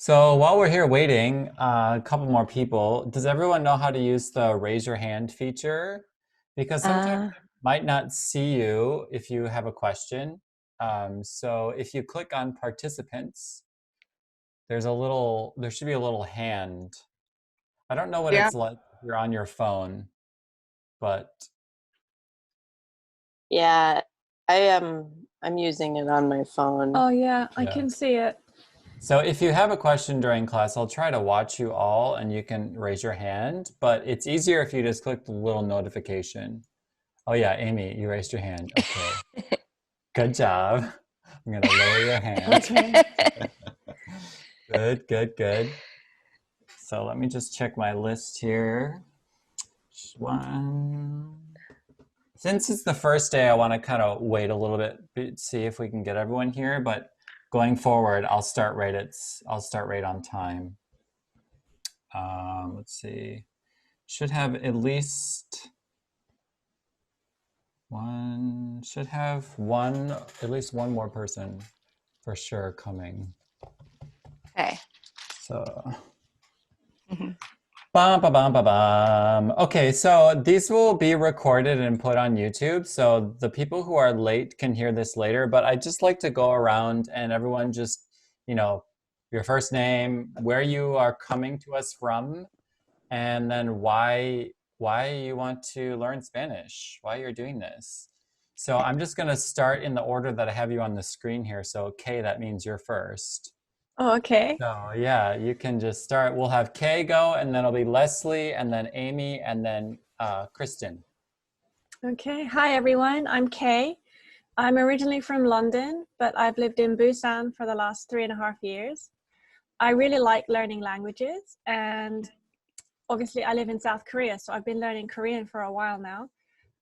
So while we're here waiting, a couple more people, does everyone know how to use the raise your hand feature? Because sometimes Uh, I might not see you if you have a question. So if you click on participants, there should be a little hand. I don't know what Yeah, it's like if you're on your phone, but yeah, I'm using it on my phone. Oh yeah, I yeah. can see it. So if you have a question during class, I'll try to watch you all and you can raise your hand, but it's easier if you just click the little notification. Oh yeah, Amy, you raised your hand. Okay. Good job. I'm gonna lower your hand. Okay. Good, good, good. So let me just check my list here. One. Since it's the first day, I want to kind of wait a little bit, see if we can get everyone here. But going forward, I'll start right on time. Let's see. Should have at least at least one more person for sure coming. Okay. So, bum, ba, bum, ba, bum. Okay, so these will be recorded and put on YouTube. So the people who are late can hear this later, but I just like to go around and everyone just, your first name, where you are coming to us from, and then why you want to learn Spanish, why you're doing this. So I'm just going to start in the order that I have you on the screen here. So Kay, that means you're first. Oh, okay. So yeah, you can just start. We'll have Kay go, and then it'll be Leslie, and then Amy, and then Kristen. Okay. Hi everyone. I'm Kay. I'm originally from London, but I've lived in Busan for the last 3.5 years. I really like learning languages, and obviously I live in South Korea, so I've been learning Korean for a while now.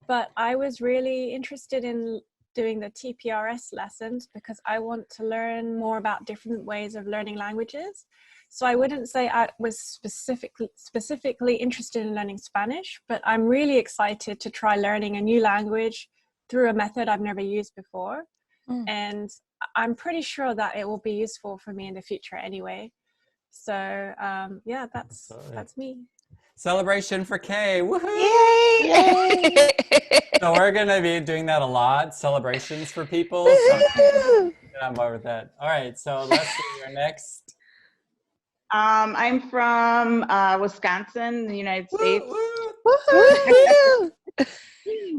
But I was really interested in doing the TPRS lessons because I want to learn more about different ways of learning languages. So I wouldn't say I was specifically interested in learning Spanish, but I'm really excited to try learning a new language through a method I've never used before. And I'm pretty sure that it will be useful for me in the future anyway. So yeah, that's me. Celebration for Kay! Woohoo! Yay! So we're gonna be doing that a lot. Celebrations for people. So get on board with that. All right. So Leslie, you're next. I'm from Wisconsin, the United States. Woohoo!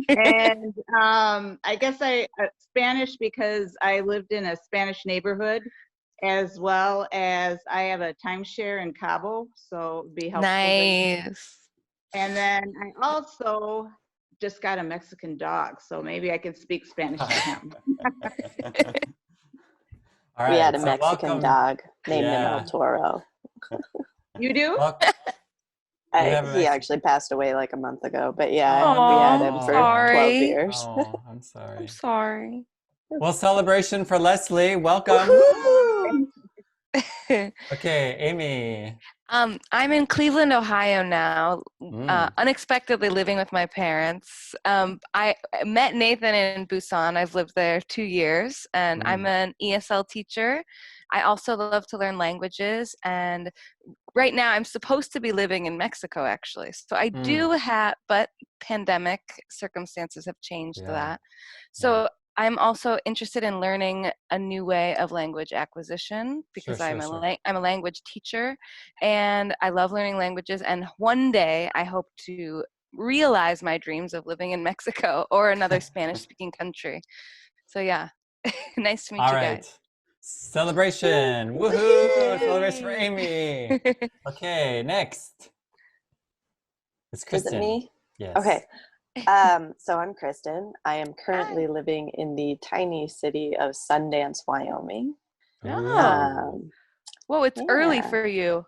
And I guess Spanish because I lived in a Spanish neighborhood, as well as I have a timeshare in Cabo, so it'd be helpful. Nice. And then I also just got a Mexican dog, so maybe I can speak Spanish to him. All right, We had a so Mexican welcome. dog named him Yeah. El Toro. You do? He actually passed away like a month ago, but yeah, Oh, we had him I'm for 12 sorry. years. Oh, I'm sorry. I'm sorry. Well, celebration for Leslie. Welcome. Woohoo! Okay, Amy. I'm in Cleveland, Ohio now, unexpectedly living with my parents. I met Nathan in Busan. I've lived there 2 years, and I'm an ESL teacher. I also love to learn languages, and right now I'm supposed to be living in Mexico, actually. So I do have, but pandemic circumstances have changed that. So I'm also interested in learning a new way of language acquisition because I'm a language teacher, and I love learning languages. And one day I hope to realize my dreams of living in Mexico or another Spanish-speaking country. So yeah, nice to meet you guys. Celebration. Woohoo! Celebration for Amy. Okay, next. It's Kristen. Is it me? Yes. Okay. So I'm Kristen. I am currently living in the tiny city of Sundance, Wyoming. Whoa, it's early for you.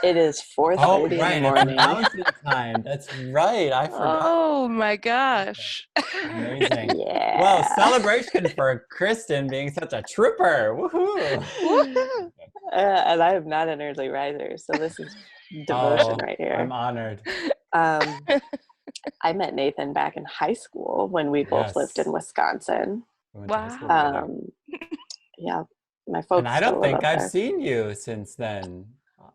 It is 4:30 in the morning. It's mountain time. That's right. I forgot. Oh my gosh. Amazing. Yeah. Well, celebration for Kristen being such a trooper. Woohoo. Woohoo. And I am not an early riser, so this is devotion right here. I'm honored. I met Nathan back in high school when we both lived in Wisconsin. Wow. Yeah, My And folks I still don't live think up I've there. seen you since then.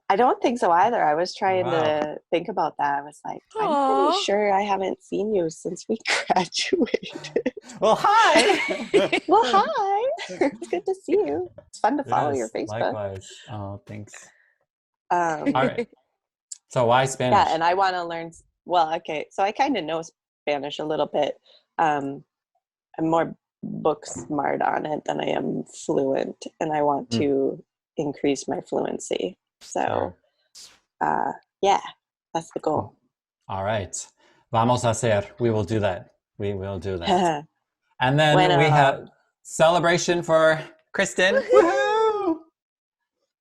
I don't think so either. I was trying Wow. to think about that. I was like, I'm Aw. pretty sure I haven't seen you since we graduated. Well, hi. Well, hi. It's good to see you. It's fun to follow your Yes, Facebook. likewise. Oh, thanks. Um, All right. So why Spanish? yeah, and I want to learn. Well, okay, so I kind of know Spanish a little bit. I'm more book smart on it than I am fluent, and I want to increase my fluency. So, Sure. Yeah, that's the goal. All right. Vamos a hacer. We will do that. We will do that. And then Bueno. we have celebration for Kristen. Woohoo!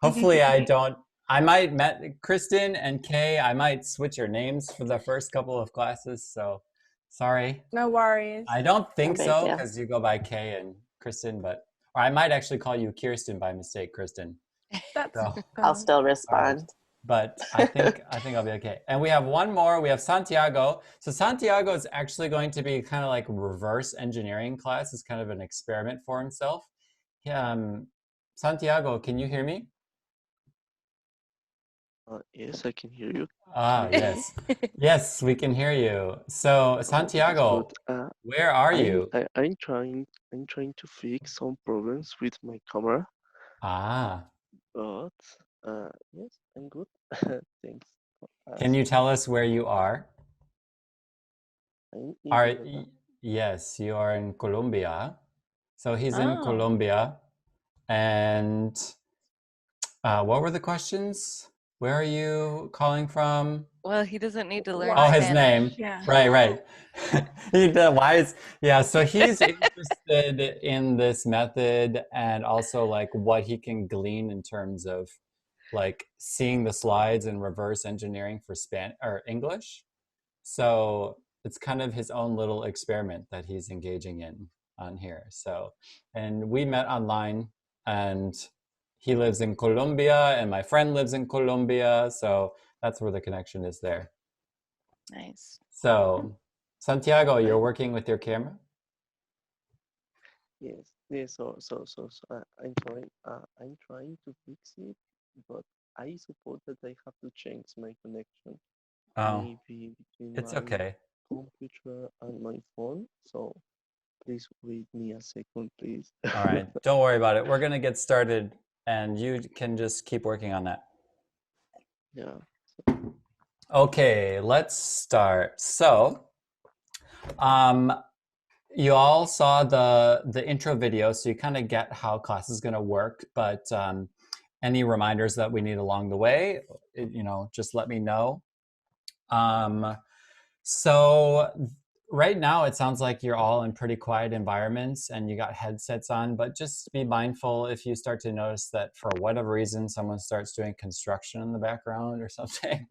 Hopefully I might met Kristen and Kay. I might switch your names for the first couple of classes. So sorry. No worries. I don't think No big so deal. because you go by Kay and Kristen, or I might actually call you Kirsten by mistake, Kristen. That's So, I'll still respond. but I think I'll be okay. And we have one more. We have Santiago. So Santiago is actually going to be kind of like reverse engineering class. It's kind of an experiment for himself. Santiago, can you hear me? Yes, I can hear you. Yes. Yes, we can hear you. So Santiago, where are you? I'm trying to fix some problems with my camera, but yes, I'm good. Thanks. Can you tell us where you are? I'm in Are Bogota. yes, you are in Colombia. So he's in Oh. Colombia. And what were the questions? Where are you calling from? Well, he doesn't need to learn Oh, his Spanish. name. Yeah. Right. So he's interested in this method and also like what he can glean in terms of like seeing the slides and reverse engineering for Spanish or English. So it's kind of his own little experiment that he's engaging in on here. So, and we met online, and he lives in Colombia and my friend lives in Colombia. So that's where the connection is there. Nice. So Santiago, you're working with your camera? Yes. I'm trying to fix it, but I suppose that I have to change my connection. Oh, Maybe between it's my okay. computer and my phone. So please wait me a second, please. All right, don't worry about it. We're gonna get started and you can just keep working on that. Yeah. Okay, let's start. So, you all saw the intro video, so you kind of get how class is going to work. But any reminders that we need along the way, just let me know. So right now, it sounds like you're all in pretty quiet environments and you got headsets on. But just be mindful if you start to notice that for whatever reason someone starts doing construction in the background or something.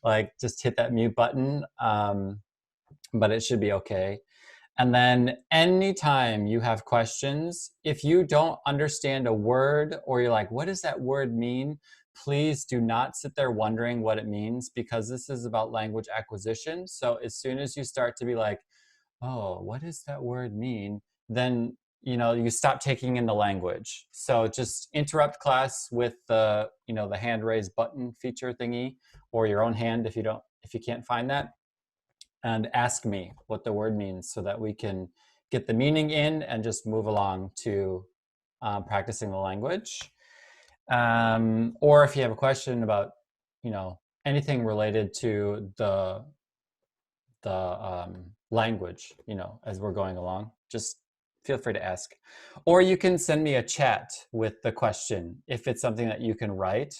Like just hit that mute button. But it should be okay. And then anytime you have questions, if you don't understand a word or you're like, what does that word mean? Please do not sit there wondering what it means, because this is about language acquisition. So as soon as you start to be like, oh, what does that word mean? Then, you stop taking in the language. So just interrupt class with the hand raise button feature thingy, or your own hand if you can't find that. And ask me what the word means so that we can get the meaning in and just move along to practicing the language. Or if you have a question about, anything related to the language, as we're going along, just feel free to ask. Or you can send me a chat with the question. If it's something that you can write,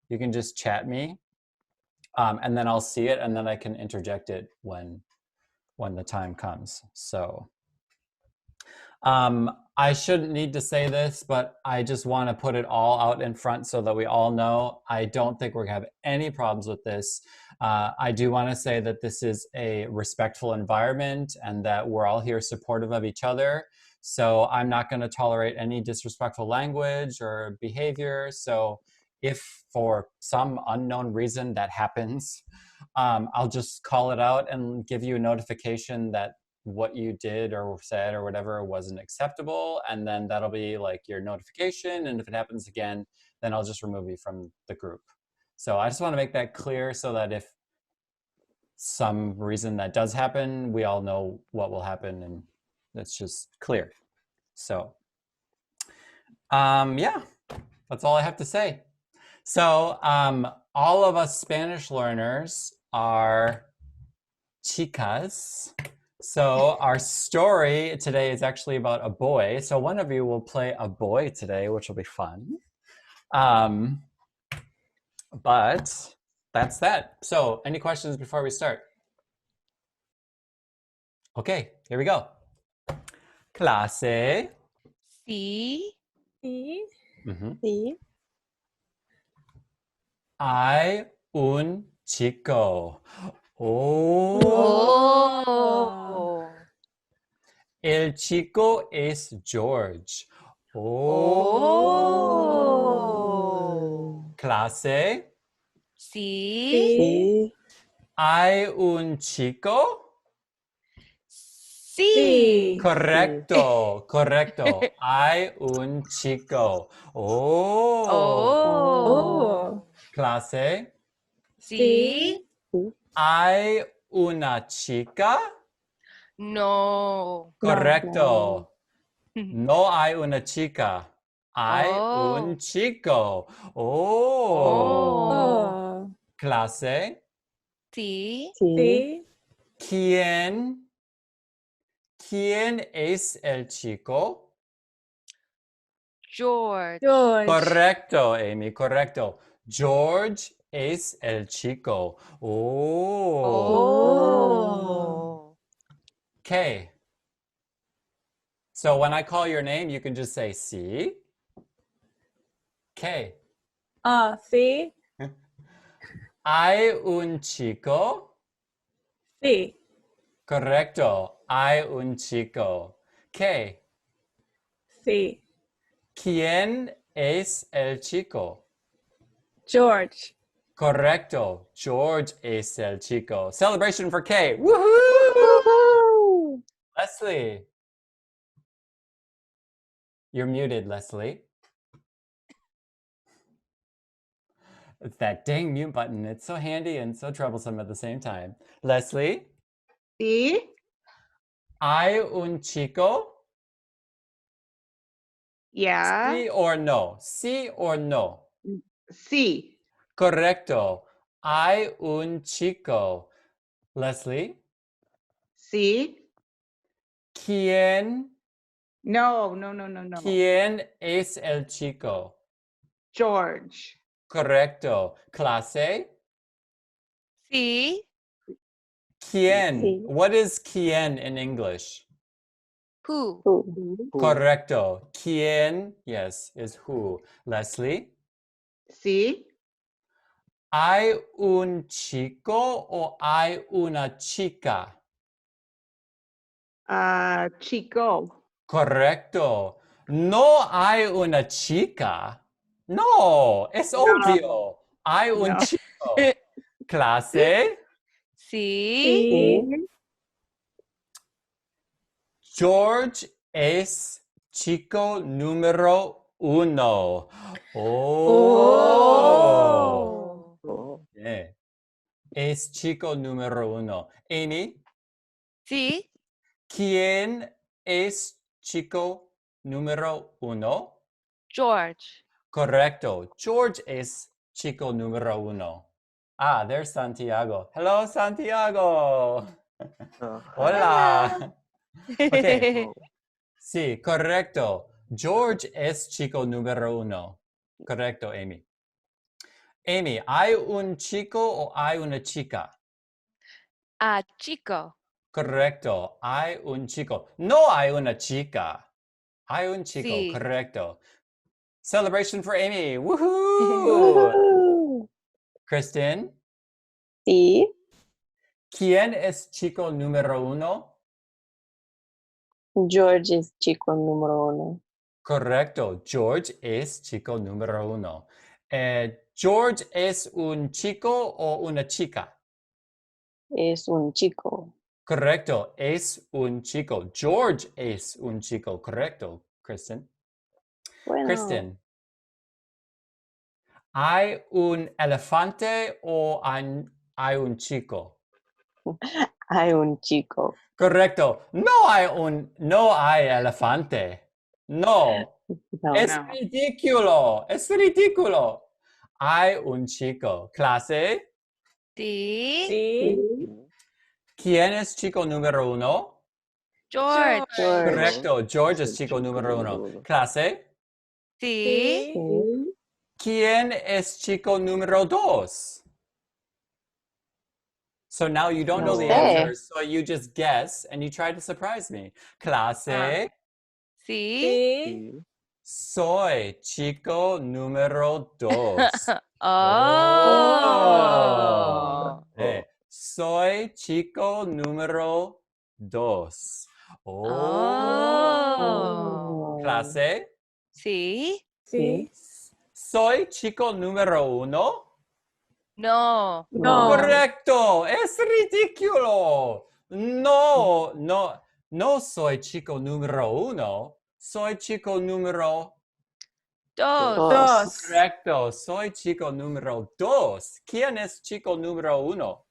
you can just chat me. And then I'll see it, and then I can interject it when the time comes. So I shouldn't need to say this, but I just want to put it all out in front so that we all know. I don't think we're going to have any problems with this. I do want to say that this is a respectful environment and that we're all here supportive of each other. So I'm not going to tolerate any disrespectful language or behavior. So if for some unknown reason that happens, I'll just call it out and give you a notification that what you did or said or whatever wasn't acceptable, and then that'll be like your notification, and if it happens again, then I'll just remove you from the group. So I just want to make that clear so that if some reason that does happen, we all know what will happen, and it's just clear. So yeah, that's all I have to say. So all of us Spanish learners are chicas. So our story today is actually about a boy. So one of you will play a boy today, which will be fun. But that's that. So any questions before we start? Okay, here we go. Clase. Sí. Sí. Sí. Hay un chico. Oh. Oh. El chico es George. Oh. Clase. Sí. Sí. Hay un chico. Sí. Correcto, correcto. Hay un chico. Oh. Oh. Clase. Sí. Hay una chica. No. Correcto. No hay una chica. Hay Oh. un chico. Oh. Oh. Clase. Sí. Sí. Sí. ¿Quién es el chico? George. George. Correcto, Amy, correcto. George es el chico. Oh. Oh. Okay. So when I call your name, you can just say sí. Okay. Sí. Hay un chico. Sí. Correcto. Hay un chico. ¿Qué? Sí. ¿Quién es el chico? George. Correcto. George es el chico. Celebration for Kay. Woohoo! Woohoo! Leslie. You're muted, Leslie. It's that dang mute button. It's so handy and so troublesome at the same time. Leslie. Sí. Hay un chico. Yeah. Sí or no? Sí or no? Sí. Correcto. Hay un chico. Leslie. Sí. ¿Quién? No. ¿Quién es el chico? George. Correcto. Clase. Sí. ¿Quién? Sí. What is quién in English? Who? Who? Correcto. ¿Quién? Yes, is who. Leslie. Sí. ¿Hay un chico o hay una chica? Chico. Correcto. No hay una chica. No, es obvio. Hay un No. chico. Clase. Sí. Sí. George es chico número 1. Oh. Oh. Yeah. Es chico número 1. Amy, Sí. ¿quién es chico número 1? George. Correcto. George es chico número 1. Ah, there's Santiago. Hello, Santiago. Hola. Okay. Oh. Sí, correcto. George es chico número 1. Correcto, Amy. Amy, ¿hay un chico o hay una chica? Chico. Correcto, hay un chico. No hay una chica. Hay un chico, Sí. correcto. Celebration for Amy. Woohoo! Woohoo! Kristen, Sí. ¿quién es chico número 1? George es chico número 1. Correcto, George es chico número 1. ¿George es un chico o una chica? Es un chico. Correcto. Es un chico. George es un chico. Correcto, Kristen. Bueno. Kristen. ¿Hay un elefante o hay un chico? Hay un chico. Correcto. No hay elefante. No. No. Es No. ridículo. Es ridículo. Hay un chico. Clase. Sí. Sí. ¿Quién es chico número 1? George. George. Correcto. George Es es el chico chico número número 1. uno. Clase. Sí. Sí. ¿Quién es chico número 2? So now you don't know the No sé. answer, so you just guess and you try to surprise me. Clase. Sí. Sí. Sí. Soy chico número 2. Oh. Soy chico número 2. Oh. Clase. Sí. Sí. Soy chico número 1. No. No. Correcto. Es ridículo. No soy chico número 1. Soy chico número Dos. Dos. Correcto, soy chico número 2. ¿Quién es chico número 1?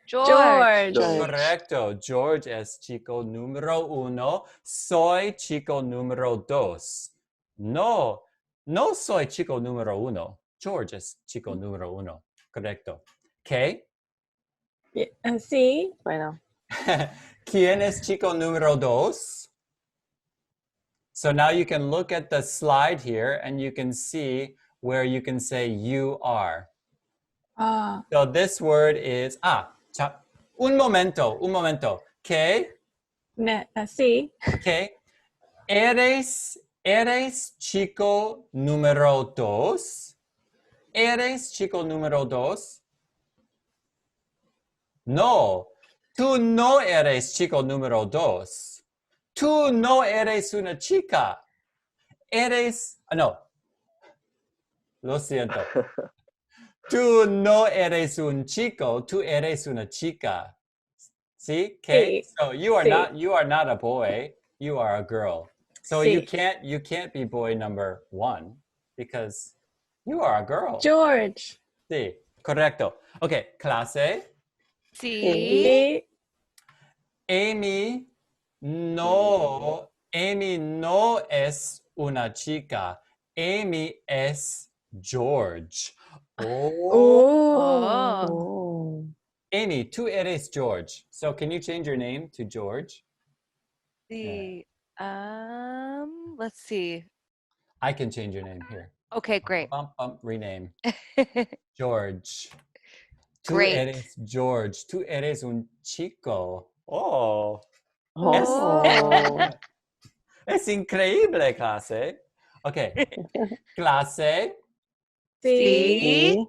George. George. Correcto, George es chico número 1. Soy chico número 2. No soy chico número 1. George es chico número 1. Correcto. ¿Qué? Sí. Bueno. ¿Quién es chico número 2? So now you can look at the slide here and you can see where you can say you are. Ah. So this word is, un momento. ¿Qué? Sí. ¿Qué? ¿Eres chico número 2? ¿Eres chico número 2? No, tú no eres chico número 2. Tú no eres una chica. No, lo siento. Tú no eres un chico, tú eres una chica. See? Okay. Sí. So you are Sí. not a boy, you are a girl. So Sí. you can't be boy number 1 because you are a girl. George. Sí, correcto. Okay, clase. Sí. Sí. Amy no es una chica. Amy es George. Oh. Oh. Oh. Amy, tú eres George. So can you change your name to George? Sí. Let's see. I can change your name here. Okay, great. Rename. George. Tú Great. eres George. Tú eres un chico. Oh. Oh. Es increíble, clase. Okay. Clase. Sí. Sí.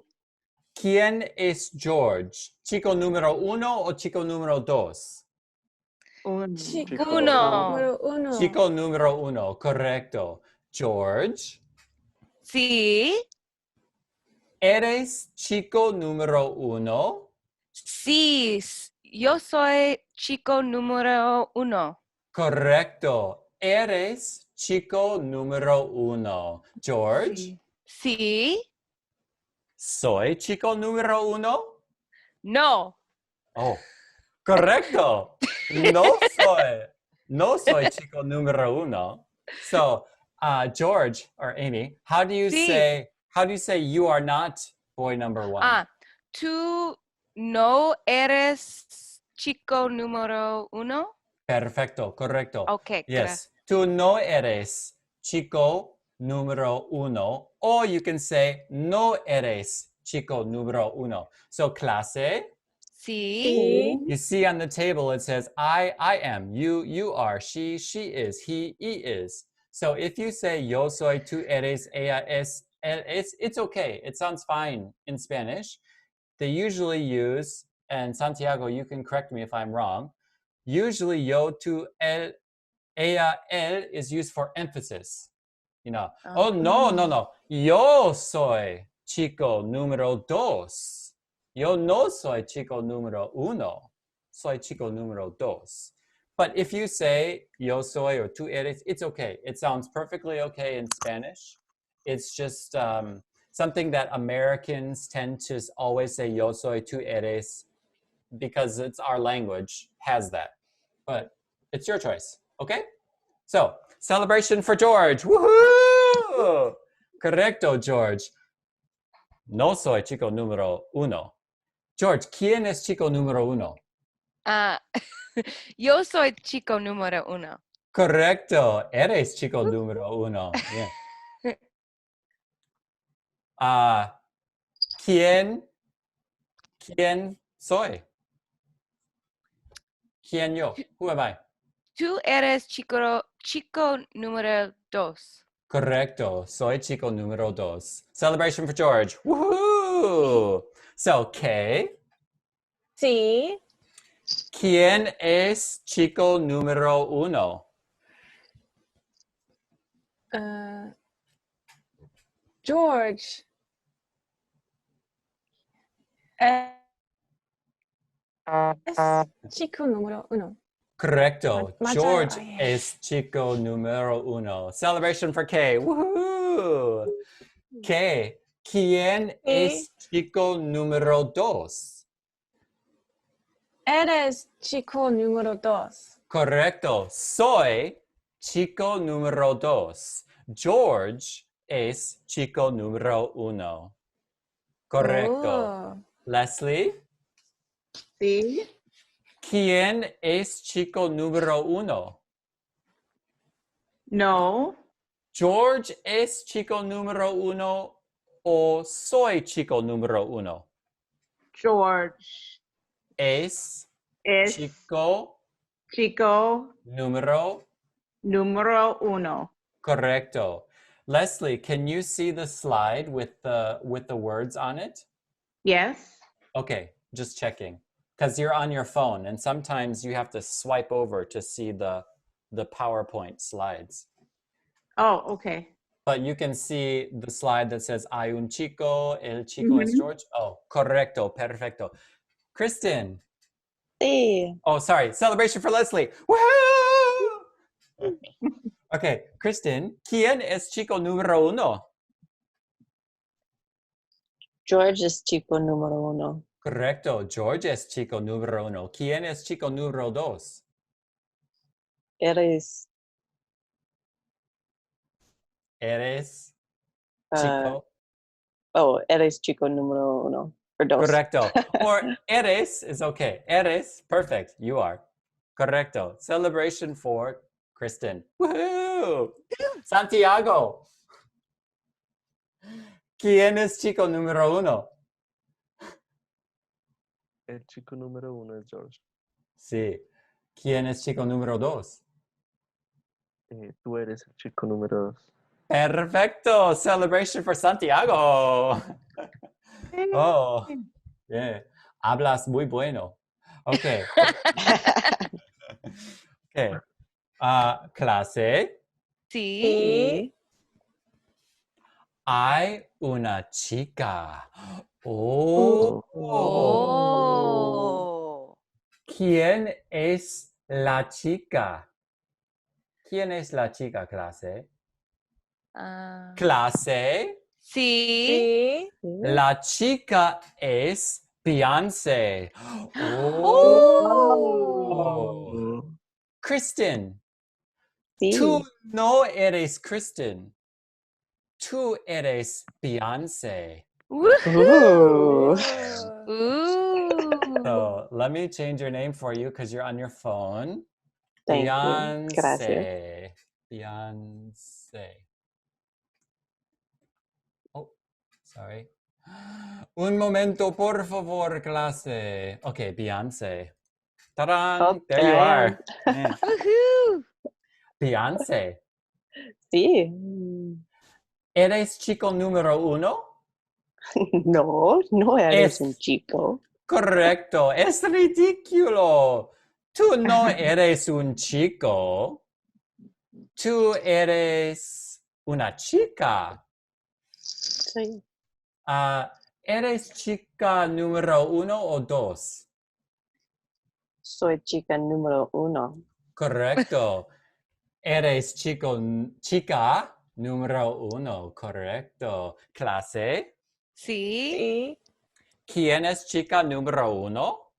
¿Quién es George? ¿Chico número 1 o chico número 2? Chico Uno. número 1. Chico número 1, correcto. George. Sí. ¿Eres chico número 1? Sí. Yo soy chico número 1. Correcto. Eres chico número 1. George. Sí. Sí. ¿Soy chico número 1? No. Oh, correcto. No soy chico número 1. So, George or Amy, how do you Sí. say you are not boy number 1? ¿Tú no eres chico número 1? Perfecto, correcto. Okay, Yes. Tú no eres chico número 1. Or you can say no eres chico número 1. So, clase, Sí. Sí. you see on the table it says I am, you are, she is, he is. So if you say yo soy, tú eres, ella es, él es, it's okay. It sounds fine in Spanish. They usually use, and Santiago, you can correct me if I'm wrong, usually yo, tú, él, ella, él is used for emphasis. You know, oh no. Yo soy chico número 2. Yo no soy chico número 1. soy chico número dos. But if you say yo soy or tú eres, it's okay. It sounds perfectly okay in Spanish. It's just something that Americans tend to always say yo soy, tú eres, because it's our language has that. But it's your choice, okay? So, celebration for George. Woohoo! Correcto, George. No soy chico número uno. George, ¿quién es chico número uno? Yo soy chico número uno. Correcto, eres chico número uno. Bien. ¿Quién soy? ¿Quién yo? Who am I? Tú eres chico número dos. Correcto, soy chico número dos. Celebration for George. Woohoo! So, Kay, Sí. ¿quién es chico número uno? George. Es chico número uno. Correcto. 맞아요. George es chico número uno. Celebration for Kay. Woohoo! Kay, ¿quién es chico número dos? Eres chico número dos. Correcto. Soy chico número dos. George es chico número uno. Correcto. Oh. Leslie, Sí. ¿quién es chico número uno? No. ¿George es chico número uno o soy chico número uno? George Es es chico chico número número uno. correcto. Leslie, can you see the slide with the words on it? Yes. Okay, just checking. Because you're on your phone and sometimes you have to swipe over to see the PowerPoint slides. Oh, okay. But you can see the slide that says hay un chico, el chico es George. Oh, correcto, perfecto. Kristen. Sí. Oh, sorry. Celebration for Leslie. Woohoo! Okay, Kristen, ¿quién es chico número uno? George es chico número uno. Correcto, George es chico número uno. ¿Quién es chico número dos? Eres Eres chico. eres chico número uno. Or dos. Correcto. Or eres is okay. Eres, perfect. You are. Correcto. Celebration for Kristen. Woohoo! Santiago. ¿Quién es chico número uno? El chico número uno es George. Sí. ¿Quién es chico número dos? Tú eres el chico número dos. Perfecto. Celebration for Santiago. Oh, yeah. Hablas muy bueno. Okay. Okay. Clase. Sí. Sí. Hay una chica. Oh. Oh. ¿Quién es la chica? ¿Quién es la chica, clase? Clase. Sí. Sí. La chica es Beyoncé. Oh. Kristen. Sí. Tú no eres Kristen. Tú eres Beyoncé. Woohoo. Ooh. Ooh. So let me change your name for you because you're on your phone. Thank you. Gracias. Beyoncé. Beyoncé. Oh, sorry. Un momento, por favor, clase. Okay, Beyoncé. Ta-da! Oh, There you I are. Yeah. Woohoo. Beyoncé. Sí. ¿Eres chico número uno? No, no eres Es un chico. correcto. Es ridículo. Tú no eres un chico. Tú eres una chica. Sí. ¿Eres chica número uno o dos? Soy chica número uno. Correcto. Eres chica número uno. Correcto. Clase. Sí. Sí. ¿Quién es chica número uno?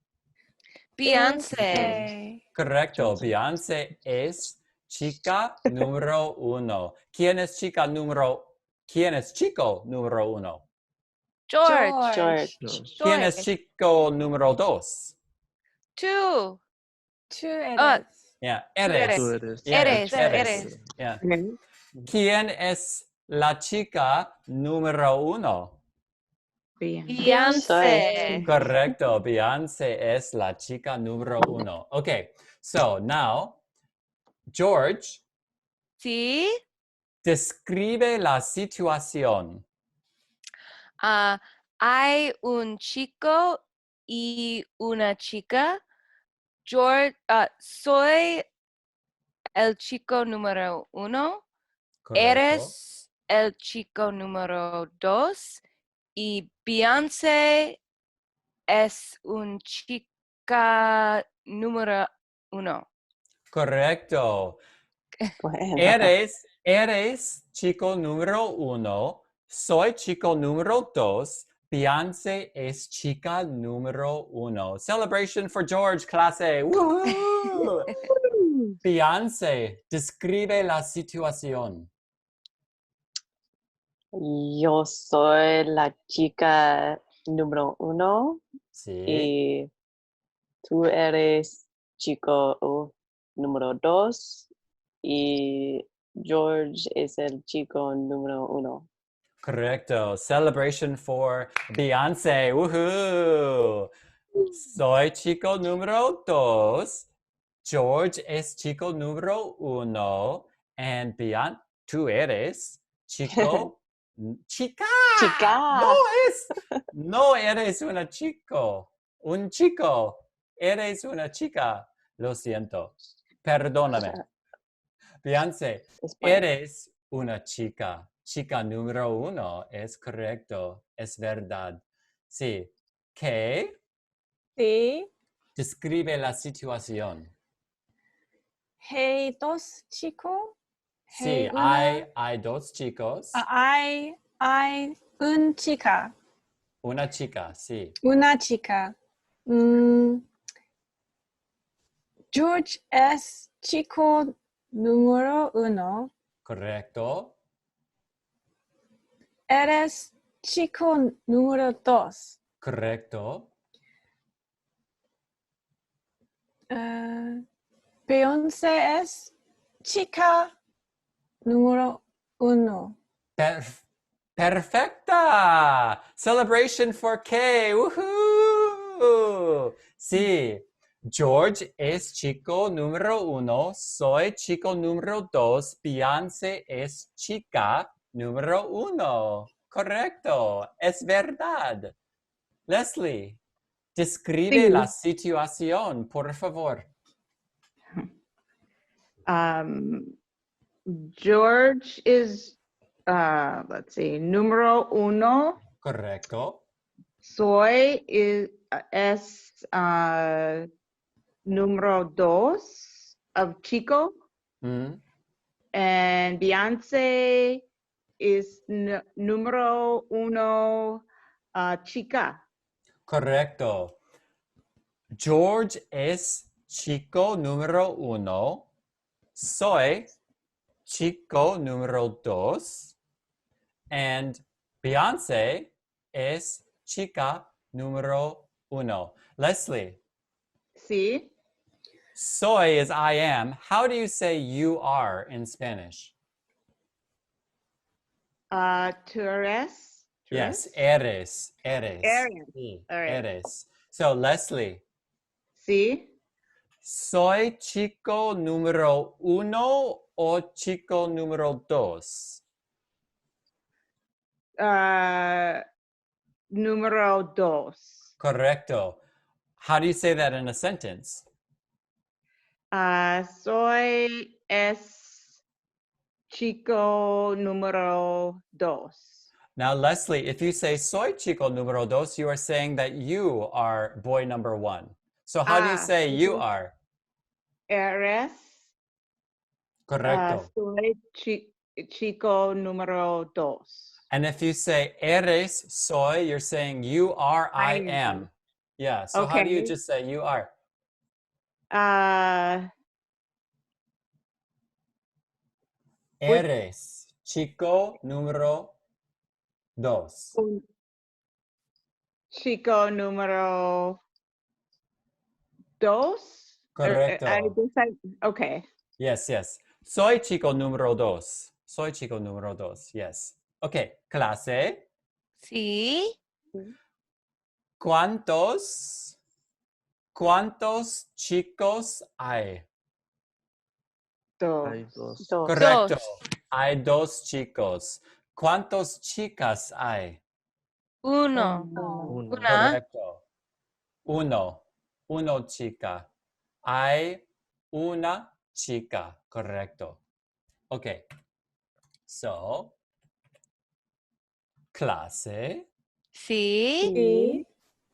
Beyoncé. Correcto. Beyoncé es chica número uno. ¿Quién es chico número uno? George. George. ¿Quién es chico número dos? Two. Tú eres. Yeah, Tú eres. Tú eres. Yeah, Eres. eres. Yeah. ¿Quién es la chica número uno? Beyoncé. Correcto. Beyoncé es la chica número uno. Okay, so now, George, Sí. describe la situación. Hay un chico y una chica. George, soy el chico número uno. Correcto. Eres el chico número dos. Y Beyoncé es un chica número uno. Correcto. Bueno. Eres chico número uno. Soy chico número dos. Beyoncé es chica número uno. Celebration for George, clase. Woohoo! Beyoncé, describe la situación. Yo soy la chica número uno Sí. y tú eres chico número dos y George es el chico número uno. Correcto. Celebration for Beyoncé. Woohoo! Soy chico número dos. George es chico número uno. And Beyoncé, tú eres chico. Chica. Chica. No eres una chico. Un chico. Eres una chica. Lo siento. Perdóname. Beyoncé, eres una chica. Chica número uno. Es correcto. Es verdad. Sí. ¿Qué? Sí. Describe la situación. Hey, dos chicos. Sí, hay dos chicos. Hay un chica. Una chica, sí. Una chica. George es chico número uno. Correcto. Eres chico número dos. Correcto. Beyoncé es chica número uno. Perfecta. Celebration for Kay. Woohoo. Sí. George es chico número uno. Soy chico número dos. Beyoncé es chica número uno. Correcto. Es verdad. Leslie, describe la situación, por favor. George is, let's see, número uno. Correcto. Soy es número dos of chico. And Beyoncé is número uno chica. Correcto. George es chico número uno. Soy chico número dos. And Beyoncé es chica número uno. Leslie. Sí. Soy is I am. How do you say you are in Spanish? Tú eres. Yes, eres. Sí, All right. eres. So, Leslie. Sí. ¿Soy chico número uno o chico número dos? Número dos. Correcto. How do you say that in a sentence? Soy es chico número dos. Now, Leslie, if you say soy chico número dos, you are saying that you are boy number one. So how do you say you okay. are? Eres. Correcto. Soy chico número dos. And if you say eres, soy, you're saying you are, I I am. am. Yeah, so how do you Okay. just say you are? Eres chico número dos. Chico número dos? Correcto. Okay. Yes, yes. Soy chico número dos. Soy chico número dos. Yes. Okay, clase. Sí. ¿Cuántos chicos hay? Hay Dos. dos. Correcto. Dos. Hay dos chicos. ¿Cuántas chicas hay? Uno. Uno. Uno. Una. Correcto. Uno chica. Hay una chica. Correcto. Okay. So, clase. Sí. Sí.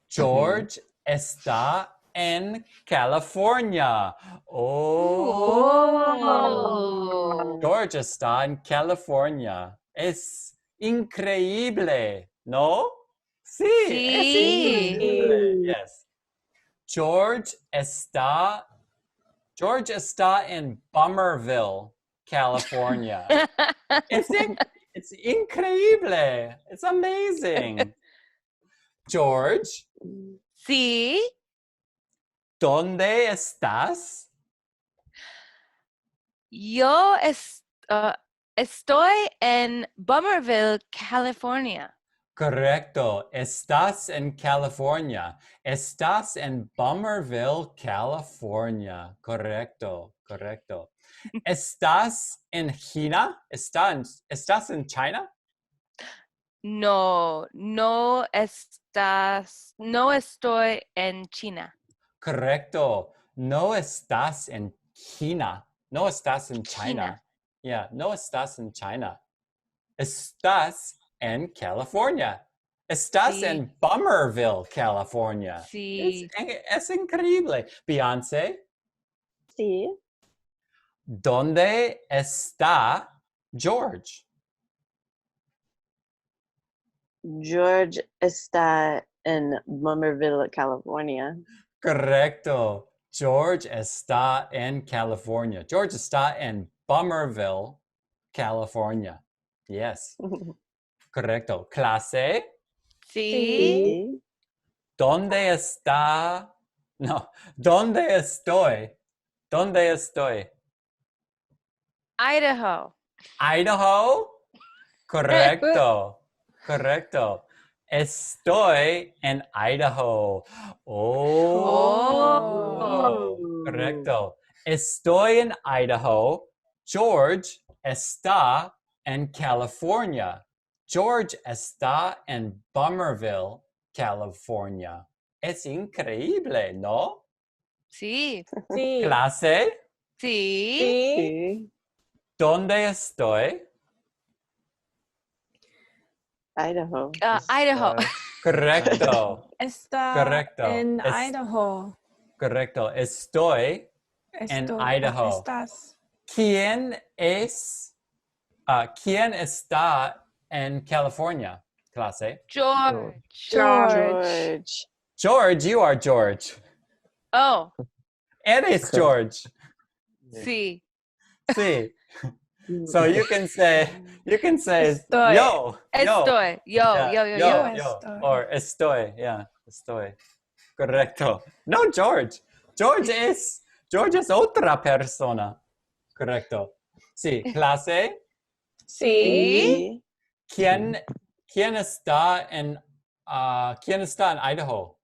George está en California. Oh. George está en California. Es increíble, ¿no? Sí, es Sí. increíble. Yes. George está en Bummerville, California. It's increíble. It's amazing. George, Sí. ¿dónde estás? Yo estoy en Bummerville, California. Correcto. Estás en California. Estás en Bummerville, California. Correcto, correcto. ¿Estás en China? ¿Estás en China? No estoy en China. Correcto. No estás en China. No estás en China. China. Yeah, no estás en China. Estás en California. Estás Sí. en Bummerville, California. Sí. Es increíble. Beyoncé, Sí. ¿dónde está George? George está en Bummerville, California. Correcto. George está en California. George está en Bummerville, California. Yes. Correcto. Clase, Sí. Sí. ¿dónde está? No, ¿dónde estoy? ¿Dónde estoy? Idaho. Idaho. Correcto. Correcto. Estoy en Idaho. Oh. Correcto. Estoy en Idaho. George está en California. George está en Bummerville, California. Es increíble, ¿no? Sí. Sí. Clase, Sí. Sí. Sí. ¿dónde estoy? Idaho. Idaho. Correcto. Está Correcto. en Idaho. Correcto. Estoy en Idaho. Estás. ¿Quién está en California? Clase. George. George. George, you are George. Oh. Eres George. Sí. Sí. So you can say Estoy. yo. Estoy. Yeah, Yo. Estoy. Or estoy. Yeah, estoy. Correcto. No, George. George es otra persona. Correcto. Sí, clase. Sí. Sí. ¿Quién está en Idaho?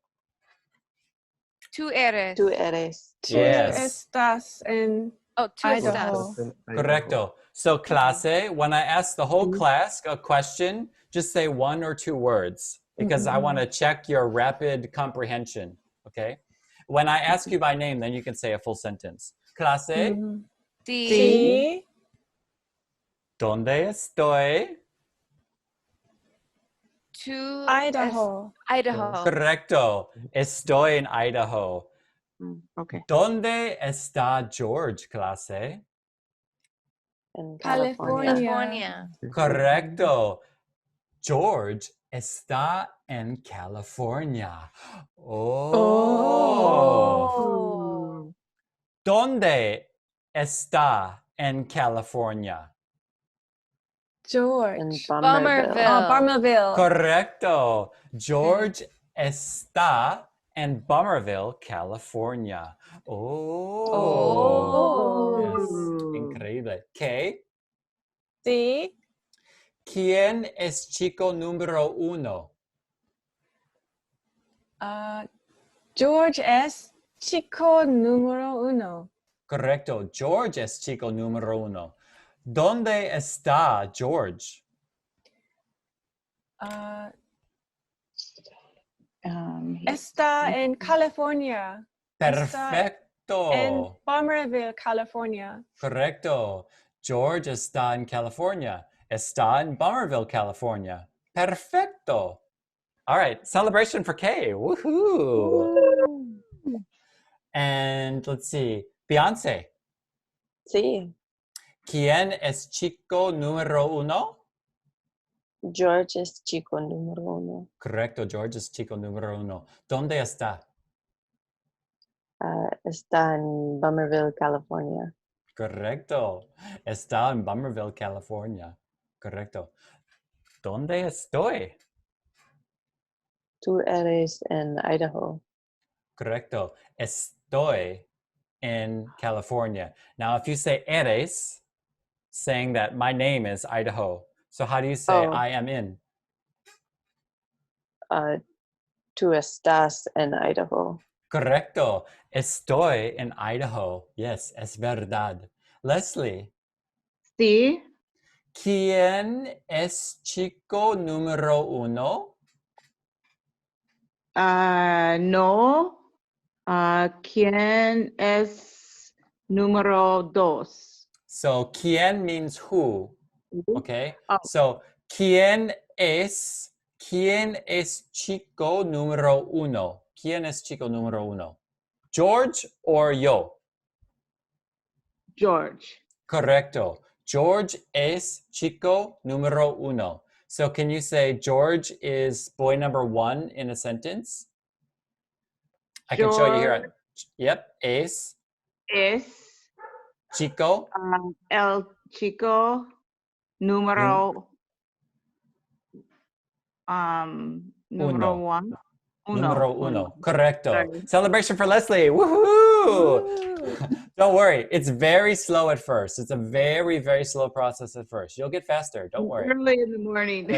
Tú eres. Tú eres. Tú Yes. estás en Oh, tú Idaho. estás. Correcto. So clase, when I ask the whole class a question, just say one or two words because I want to check your rapid comprehension. Okay. When I ask you by name, then you can say a full sentence. Clase, Sí. Sí. ¿dónde estoy? Tú Idaho. Idaho. Correcto. Estoy en Idaho. Okay. ¿Dónde está George, clase? In California. California. Correcto. George está en California. Oh. ¿Dónde está en California? In George. Bummerville. Oh, Bummerville. Correcto. George está en Bummerville, California. Oh. Yes. Increíble. ¿Qué? Sí. ¿Quién es chico número uno? George es chico número 1. Correcto. George es chico número uno. ¿Dónde está George? Está en California. Está en Perfecto. Bummerville, California. Correcto. George está en California. Está en Bummerville, California. Perfecto. All right. Celebration for Kay. Woohoo. And let's see. Beyoncé. Sí. ¿Quién es chico número uno? George es chico número 1. Correcto. George es chico número uno. ¿Dónde está? Está en Bummerville, California. Correcto. Está en Bummerville, California. Correcto. ¿Dónde estoy? Tú eres en Idaho. Correcto. Estoy in California. Now, if you say eres, saying that my name is Idaho. So how do you say Oh. I am in? Tú estás en Idaho. Correcto. Estoy in Idaho. Yes, es verdad. Leslie, Sí. ¿quién es chico número uno? No. ¿Quién es número 2? So, ¿quién means who? Okay. Oh. So, ¿quién es chico número uno? ¿Quién es chico número uno? George or yo? George. Correcto. George es chico número uno. So can you say George is boy number one in a sentence? I can show you here. Yep. Es chico. El chico número número Uno. 1. Número uno. Correcto. Sorry. Celebration for Leslie. Woohoo! Don't worry. It's very slow at first. It's a very, very slow process at first. You'll get faster. Don't worry. Early in the morning.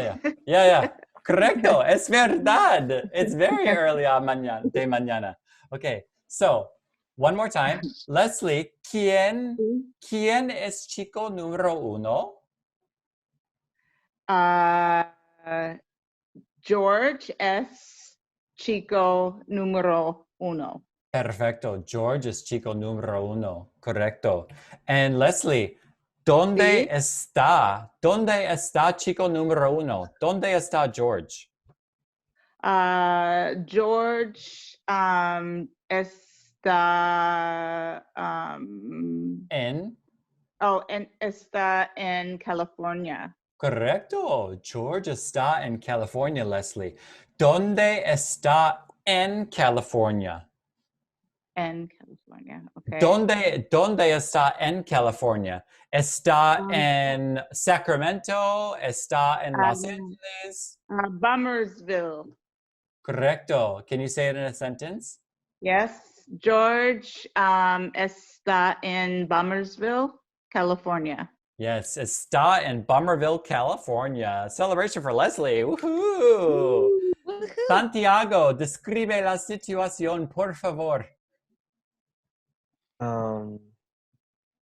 Yeah. Correcto. Es verdad. It's very early de mañana. Okay. So, one more time. Leslie, ¿quién es chico número uno? George es chico número 1. Perfecto. George es chico número uno. Correcto. And Leslie, ¿dónde está chico número uno? ¿Dónde está George? George está está en California. Correcto. George está en California, Leslie. ¿Dónde está en California? En California, okay. ¿Dónde está en California? ¿Está en Sacramento? ¿Está en Los Angeles? Bummerville. Correcto. Can you say it in a sentence? Yes. George está en Bummerville, California. Yes, está en Bummerville, California. Celebration for Leslie. Woohoo! Woohoo. Santiago, describe la situación, por favor.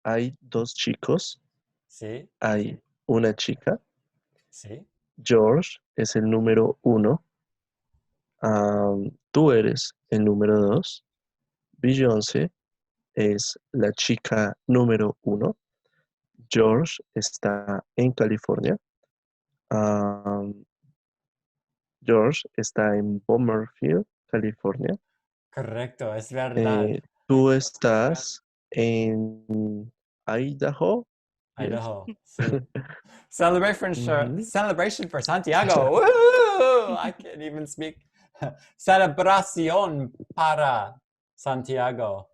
Hay dos chicos, Sí, hay una chica. sí. George es el número 1. Tú eres el número 2. Beyoncé es la chica número 1. George está en California. George está en Bummerville, California. Correcto, es verdad. Tú estás en Idaho. Yes. Idaho. Sí. Mhm. Celebration for Santiago. Woo! I can't even speak. Celebración para Santiago.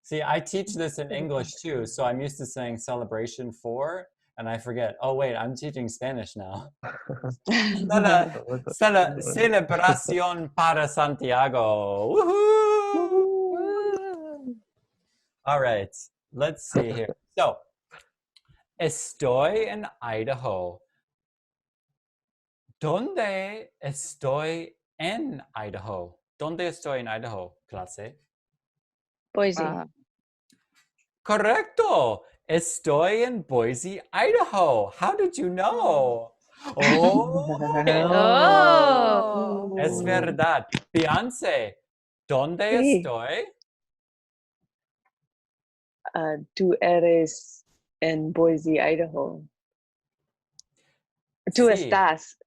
See, I teach this in English too, so I'm used to saying celebration for, and I forget. Oh, wait, I'm teaching Spanish now. Celebración para Santiago. Woohoo! Woo. All right, let's see here. So, estoy en Idaho. ¿Dónde estoy en Idaho? ¿Dónde estoy en Idaho, clase? Boise. Correcto. Estoy en Boise, Idaho. How did you know? Oh, Oh. es verdad. Beyoncé, ¿dónde Sí. estoy? Tú eres en Boise, Idaho. Tú Sí, estás.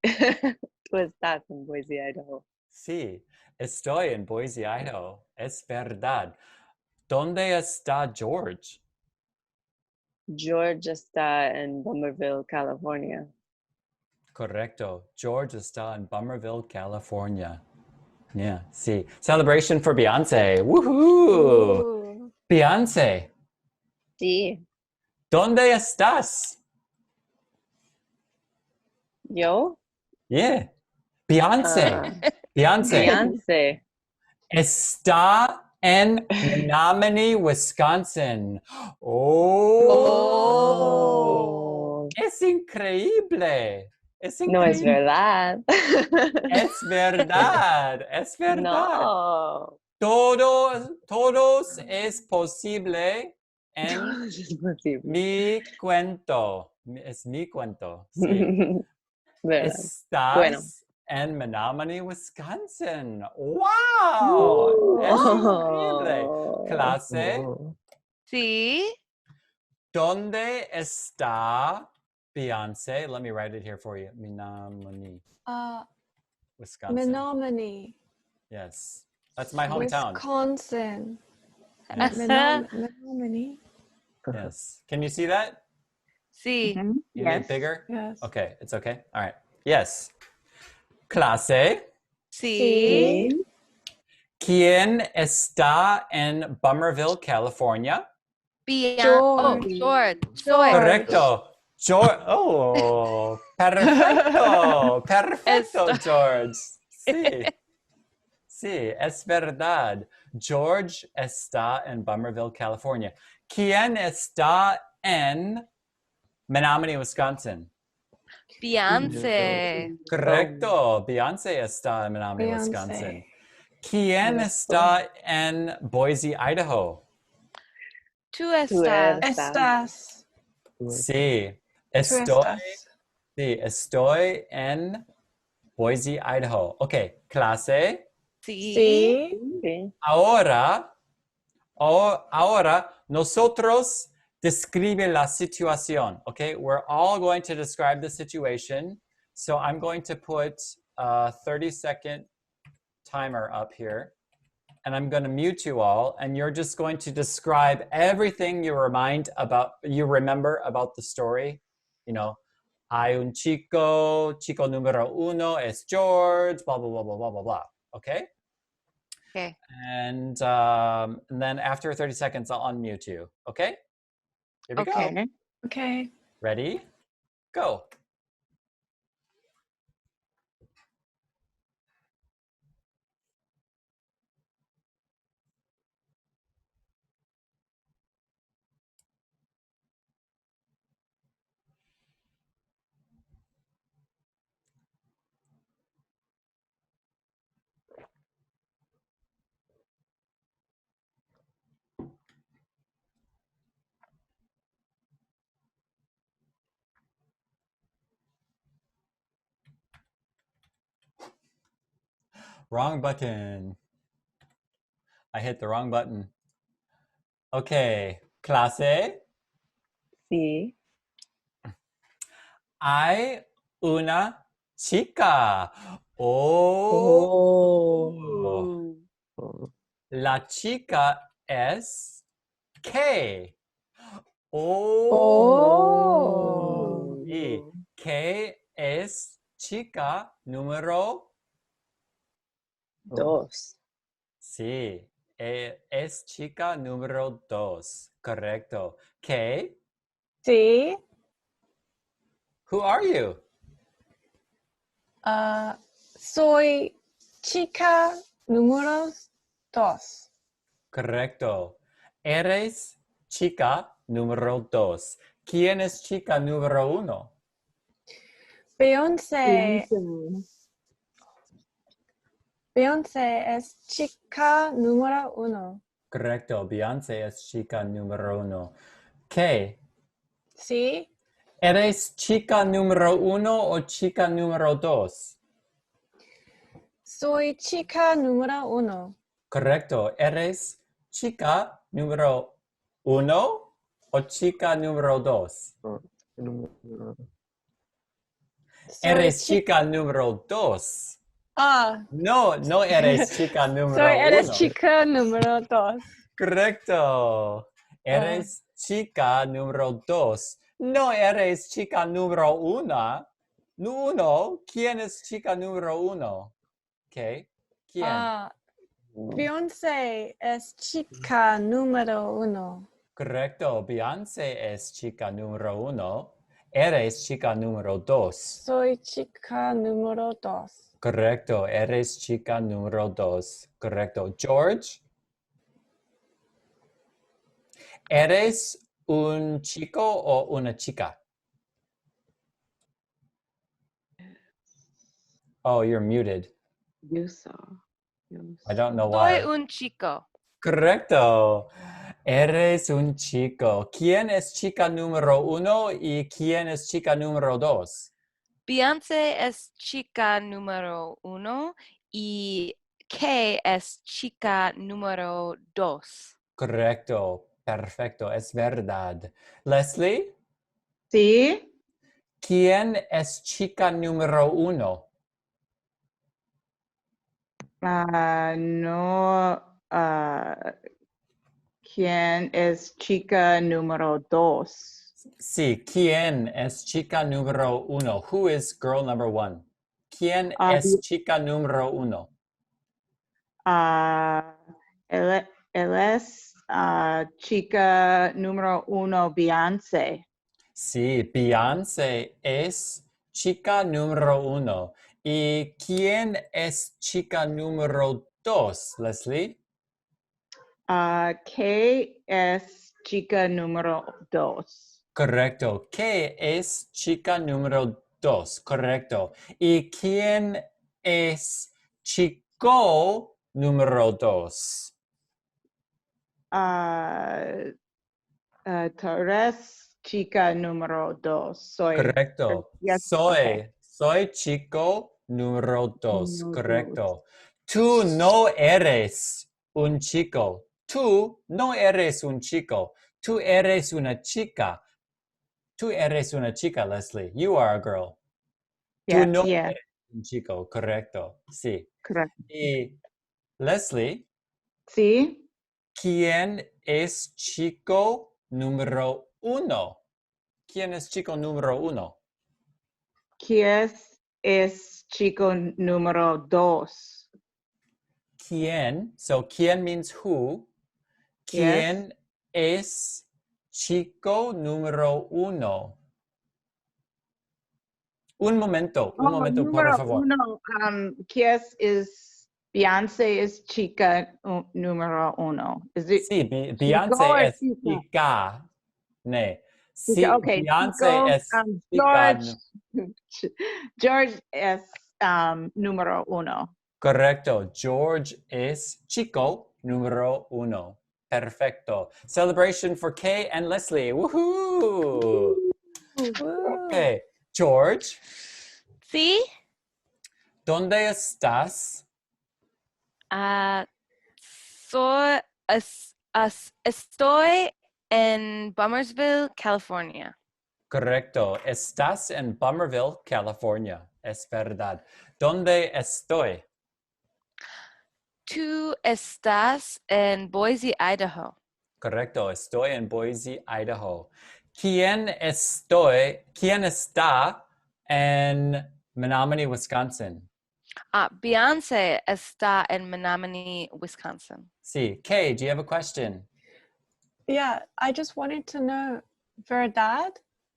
Tú estás en Boise, Idaho. sí, estoy en Boise, Idaho. Es verdad. ¿Dónde está George? George está en Bummerville, California. Correcto. George está en Bummerville, California. Yeah, sí. Celebration for Beyoncé. Woohoo! Ooh. Beyoncé, Sí. ¿dónde estás? ¿Yo? Yeah. Beyoncé. Beyoncé. Beyoncé. Está en Menomonie, Wisconsin. Oh, Oh. es increíble. Es No es increíble. verdad. Es verdad. Es verdad. No. Todos es posible en Es posible. mi cuento. Es mi cuento. Sí. ¿Verdad? Estás Bueno. en Menomonie, Wisconsin. ¡Wow! Es increíble. Oh. Clase, Oh. Sí. ¿dónde está Beyoncé? Let me write it here for you. Menomonie, Wisconsin. Menomonie, Yes. That's my hometown. Wisconsin. Yes. Menomonie. Yes. Can you see that? Sí. Mhm. You need Yes. it bigger? Yes. Okay, it's okay. All right. Yes. Clase, Sí. Sí. ¿quién está en Bummerville, California? George. George. Correcto. Oh, perfecto. Perfecto, Estoy. George. Sí. Sí, es verdad. George está en Bummerville, California. ¿Quién está en Menomonie, Wisconsin? Beyoncé. Correcto. Beyoncé está en Menomonie, Wisconsin. Beyoncé. ¿Quién está en Boise, Idaho? Tú Tú estás. Estás. Sí, Tú estoy, estás. sí, estoy en Boise, Idaho. Ok, clase. Sí. Sí. Sí. Ahora nosotros describe la situación. Okay, we're all going to describe the situation. So I'm going to put a 30-second timer up here. And I'm going to mute you all, and you're just going to describe everything you remember about the story. You know, hay un chico número uno es George, blah, blah, blah, blah, blah, blah, blah. Okay? Okay. And then after 30 seconds, I'll unmute you. Okay? Here we go. Okay. Okay. Ready? Go. Wrong button. I hit the wrong button. Okay, clase. Sí. Hay una chica. Oh. Oh. La chica es K. Oh. Y K es chica número. Dos. Sí, es chica número 2. Correcto. K, Sí. who are you? Soy chica número 2. Correcto. Eres chica número 2. ¿Quién es chica número 1? Beyoncé. Beyoncé es chica número 1. Correcto. Beyoncé es chica número 1. ¿Qué? Sí. ¿Eres chica número 1 o chica número 2? Soy chica número 1. Correcto. ¿Eres chica número 1 o chica número 2? El número Soy Eres chica número 2. Ah. No eres chica Soy número eres 1. chica número 2. Correcto. Eres chica número 2. No eres chica número 1. ¿Quién es chica número 1? ¿Qué? ¿Quién? Beyoncé es chica número 1. Correcto. Beyoncé es chica número 1. Eres chica número 2. Soy chica número 2. Correcto. Eres chica número 2. Correcto. George. ¿Eres un chico o una chica? Oh, you're muted. I don't know why. Soy un chico. Correcto. Eres un chico. ¿Quién es chica número 1 y quién es chica número 2? Beyoncé es chica número 1 y Kay es chica número 2. Correcto. Perfecto. Es verdad. Leslie, Sí. ¿quién es chica número 1? No. ¿Quién es chica número 2? Sí, ¿quién es chica número 1? Who is girl number 1? ¿Quién es chica número 1? Él es chica número 1, Beyoncé. Sí, Beyoncé es chica número 1. ¿Y quién es chica número 2, Leslie? Kay es chica número 2. Correcto. ¿Qué es chica número 2? Correcto. ¿Y quién es chico número 2? Torres, chica número 2. Correcto. Yes, okay. Soy chico número 2. Número Correcto. Tú no eres un chico. Tú no eres un chico. Tú eres una chica. Tú eres una chica, Leslie. You are a girl. Tú no Yeah, eres un chico. Correcto. Sí. correct. Y Leslie, Sí. ¿quién es chico número 1? ¿Quién es chico número 1? ¿Quién es chico número 2? ¿Quién? So, ¿quién means who? Yes. ¿Quién es chico número 1? Un momento, por Número favor. 1. ¿Quién es Beyoncé es chica número 1? Is it Sí, chico Beyoncé or es chica? chica. Ne. Chica, Sí, okay, Beyoncé chico. es chica. George. George es número 1. Correcto. George es chico número 1. Perfecto. Celebration for Kay and Leslie. Woohoo! Okay. George, ¿Sí? ¿dónde estás? Estoy en Bummerville, California. Correcto. Estás en Bummerville, California. Es verdad. ¿Dónde estoy? Tú estás en Boise, Idaho. Correcto. Estoy en Boise, Idaho. ¿Quién está en Menomonie, Wisconsin? Beyoncé está en Menomonie, Wisconsin. Sí. Kay, do you have a question? Yeah, I just wanted to know, verdad,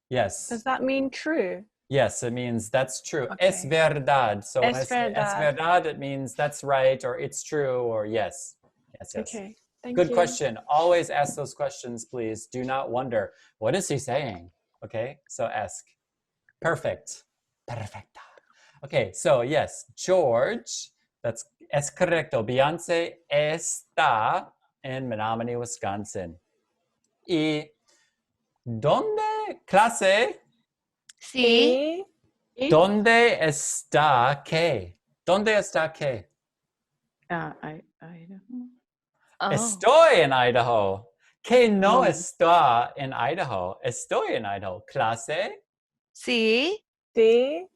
Yes. does that mean true? Yes, it means that's true. Okay. Es verdad. So when I Es say es verdad. verdad, it means that's right or it's true or yes. Yes, yes. Okay, thank Good you. question. Always ask those questions, please. Do not wonder, what is he saying? Okay, so ask. Perfect. Perfecta. Okay, so yes, George, that's es correcto. Beyoncé está en Menomonie, Wisconsin. ¿Y dónde, clase? Sí. ¿Dónde está qué? ¿Dónde está qué? Idaho. Oh. Estoy en Idaho. ¿Qué no No. está en Idaho? Estoy en Idaho. Clase. Sí. Sí.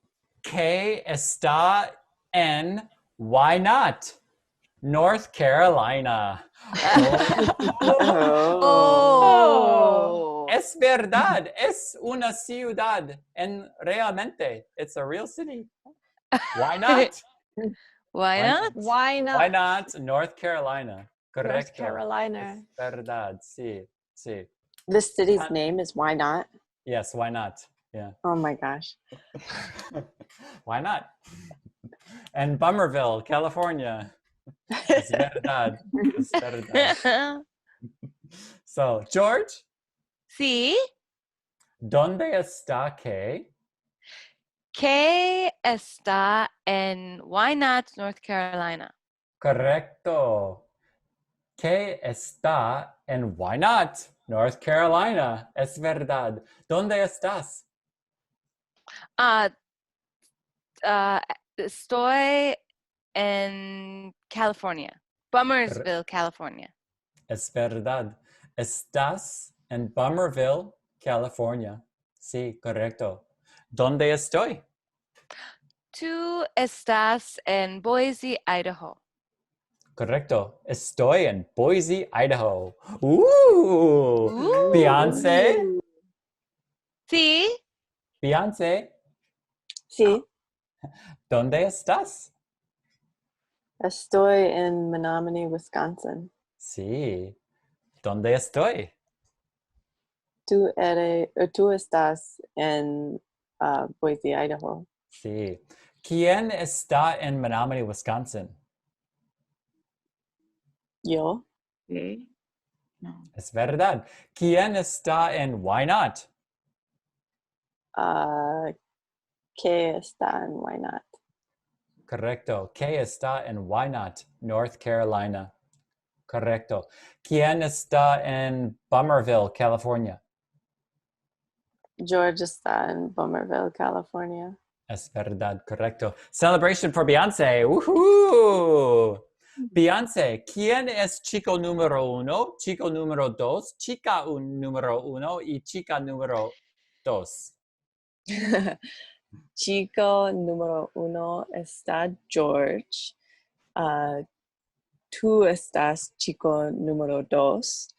¿Qué está en Whynot, North Carolina? Oh. Es verdad. Es una ciudad. Realmente, it's a real city. Why not? Why not? Why not? Why not North Carolina? Correcto. North Carolina. Es verdad. Sí, sí. The city's name is Why Not? Yes, why not? Yeah. Oh my gosh. Why not? And Bummerville, California. Es verdad. Es verdad. So, George, Sí. ¿dónde está qué? ¿Qué está en Whynot, North Carolina? Correcto. ¿Qué está en Whynot, North Carolina? Es verdad. ¿Dónde estás? Estoy en California. Bummersville, California. Es verdad. Estás en Bummerville, California. Sí, correcto. ¿Dónde estoy? Tú estás en Boise, Idaho. Correcto. Estoy en Boise, Idaho. Beyoncé. Sí. Beyoncé. Sí, ¿Dónde estás? estoy en Menomonie, Wisconsin. Sí. ¿Dónde estoy? Tú estás en Boise, Idaho. Sí. ¿Quién está en Menomonie, Wisconsin? Yo. Okay. No. Es verdad. ¿Quién está en Whynot? ¿Qué está en Why Not? Correcto. ¿Qué está en Whynot, North Carolina? Correcto. ¿Quién está en Bummerville, California? George está en Bummerville, California. Es verdad, correcto. Celebration for Beyoncé. ¡Woohoo! Beyoncé, ¿quién es chico número 1, chico número 2, chica número 1 y chica número 2? Chico número 1 está George. Tú estás chico número 2.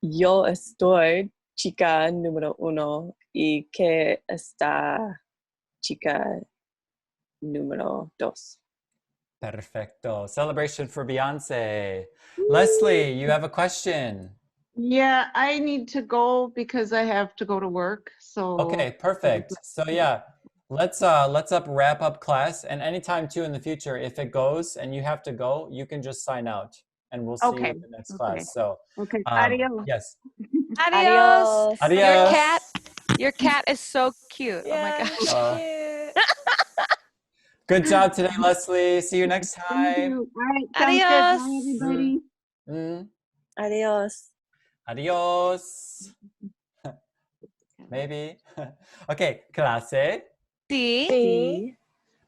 Yo estoy chica número 1 y que está chica número 2. Perfecto. Celebration for Beyoncé. Leslie, you have a question. Yeah, I need to go because I have to go to work. So Okay, perfect. So yeah, let's wrap up class, and anytime too in the future, if it goes and you have to go, you can just sign out and we'll see you Okay, in the next okay. class. So okay. Adios. yes. Adios. Adios. Your cat is so cute. Yeah, Oh my gosh. cute. Good job today, Leslie. See you next Thank time. you. All right, sounds good. Adios. Bye, everybody. Mm. Adios. Adios. Maybe. Okay, clase. Sí. Sí.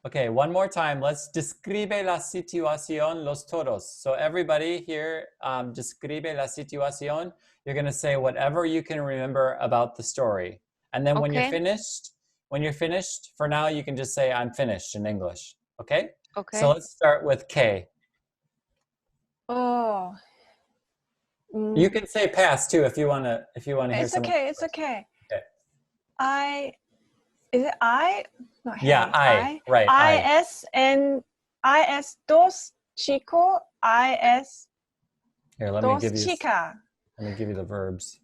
Okay, one more time. Let's describe la situación los todos. So everybody here, describe la situación. You're going to say whatever you can remember about the story. And then when you're finished, for now, you can just say, I'm finished in English. Okay? Okay. So let's start with Kay. Oh. You can say pass too if you wanna hear It's someone. okay. It's okay. Okay. Is it I? Not Yeah, hey. right. I es dos chico. Here, let me Dos give you chica. the verbs.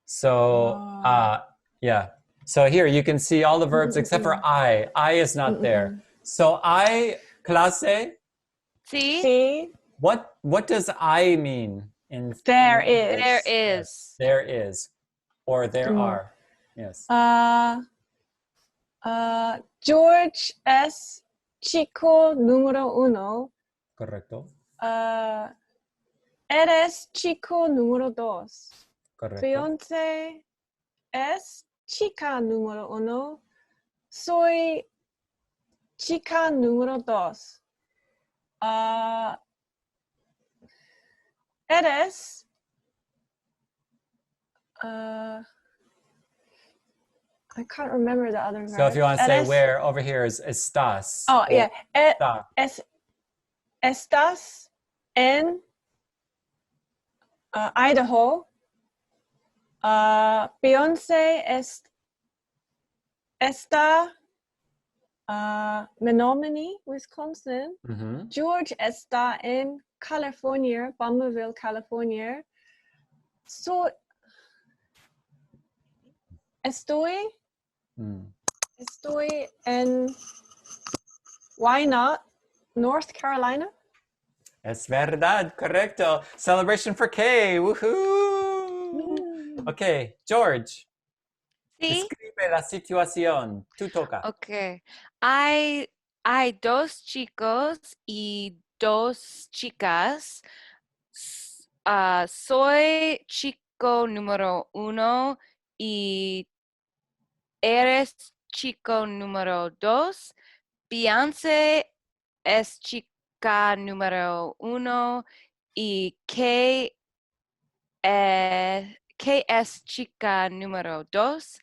So, yeah. So here you can see all the verbs except for I. I is not there. So I, clase, See? See? what does I mean in There English? is. There is. There is. Or there are. Yes. George es chico número uno. Correcto. Eres chico número dos. Correcto. Beyoncé es chica número uno. Soy chica número dos. Eres. I can't remember the other So if you want to say Eres. where, over here is estás. Oh, yeah. Está. Estás en Idaho. Beyoncé está Menomonie, Wisconsin. George está en California, Bummerville, California. Estoy en Whynot, North Carolina. Es verdad, correcto. Celebration for Kay, woohoo! Okay, George. See? Describe la situación. Tú toca. Okay. Hay dos chicos y dos chicas. Soy chico número uno y eres chico número dos. Beyoncé es chica número uno y Kay es chica número dos.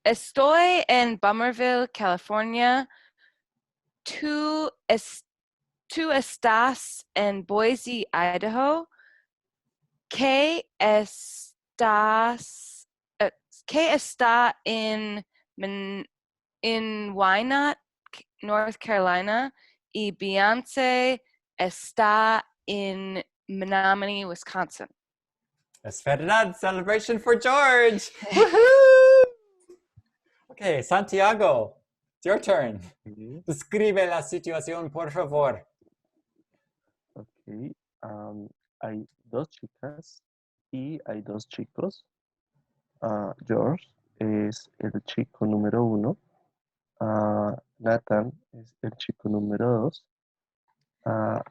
Estoy en Bummerville, California. Tú estás en Boise, Idaho. ¿Qué está en Whynot, North Carolina? Y Beyoncé está en Menomonie, Wisconsin. Es verdad, celebration for George. Woohoo! Okay, Santiago, it's your turn. Describe la situación, por favor. Okay. Hay dos chicas y hay dos chicos. George es el chico número uno. Nathan es el chico número dos.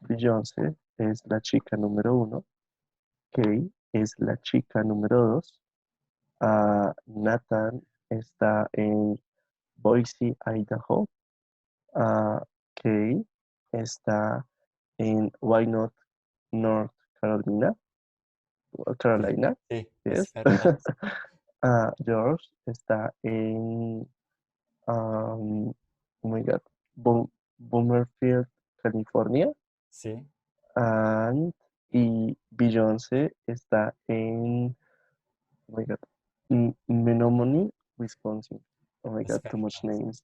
Beyoncé es la chica número uno. Kay es la chica número dos. Nathan está en Boise, Idaho. Kay está en Whynot, North Carolina. Sí, Yes. es verdad. George está en oh my God, Bummerville, California. Sí. Y Beyoncé está en oh my God, Menomonie, Wisconsin. Oh my God, too much names.